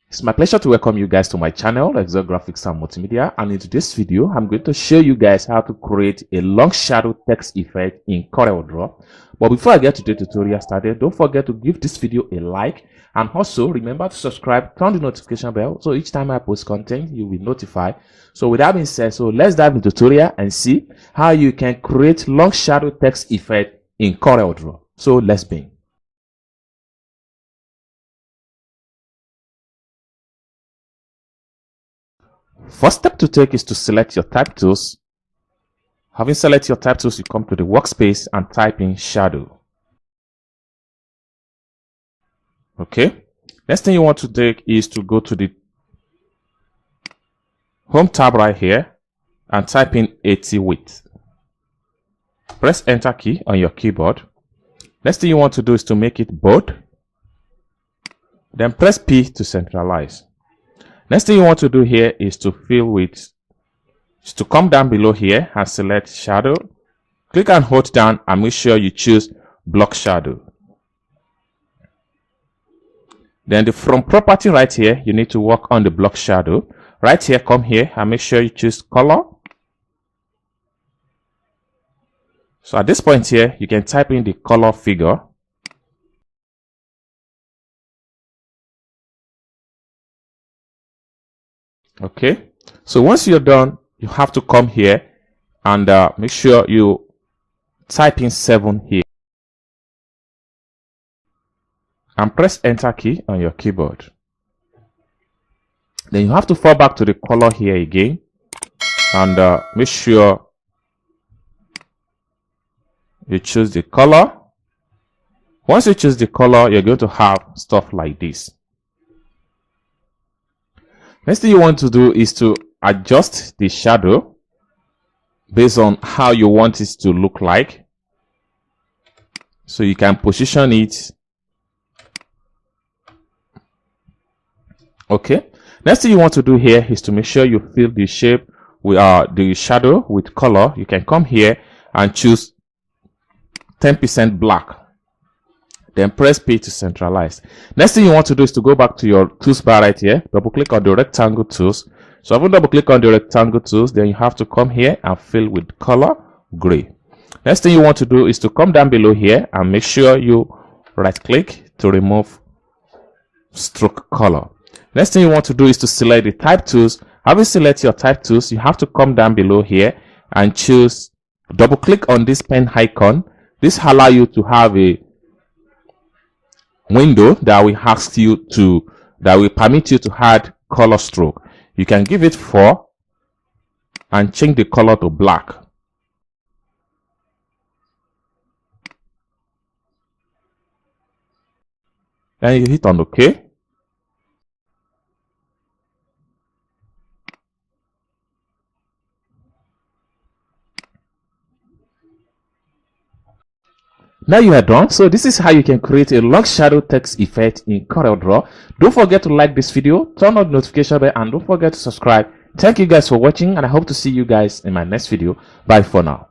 It's my pleasure to welcome you guys to my channel, Exo Graphics and Multimedia, and in today's video, I'm going to show you guys how to create a long shadow text effect in coreldraw. But before I get to the tutorial started, don't forget to give this video a like, and also remember to subscribe, turn the notification bell, so each time I post content, you will be notified. So with that being said, so let's dive into the tutorial and see how you can create long shadow text effect in coreldraw. So let's begin. First step to take is to select your type tools. Having selected your type tools, you come to the workspace and type in shadow. Okay. Next thing you want to take is to go to the home tab right here and type in 80 width. Press enter key on your keyboard. Next thing you want to do is to make it bold. Then press P to centralize. Next thing you want to do here is to come down below here and select shadow. Click and hold down and make sure you choose block shadow. Then from property right here, you need to work on the block shadow. Right here, come here and make sure you choose color. So at this point here, you can type in the color figure. Okay, so once you're done, you have to come here and make sure you type in 7 here and press enter key on your keyboard. Then you have to fall back to the color here again and make sure you choose the color. Once you choose the color, you're going to have stuff like this. Next thing you want to do is to adjust the shadow based on how you want it to look like. So you can position it. Okay. Next thing you want to do here is to make sure you fill the shape with the shadow with color. You can come here and choose 10% black. Then press P to centralize. Next thing you want to do is to go back to your tools bar right here. Double click on the rectangle tools. So if you double click on the rectangle tools, then you have to come here and fill with color gray. Next thing you want to do is to come down below here and make sure you right click to remove stroke color. Next thing you want to do is to select the type tools. Having selected your type tools, you have to come down below here and choose, double click on this pen icon. This allow you to have a window that will permit you to add color stroke. You can give it 4 and change the color to black. Then you hit on OK. Now you are done. So this is how you can create a long shadow text effect in coreldraw. Don't forget to like this video, turn on the notification bell, and don't forget to subscribe. Thank you guys for watching, and I hope to see you guys in my next video. Bye for now.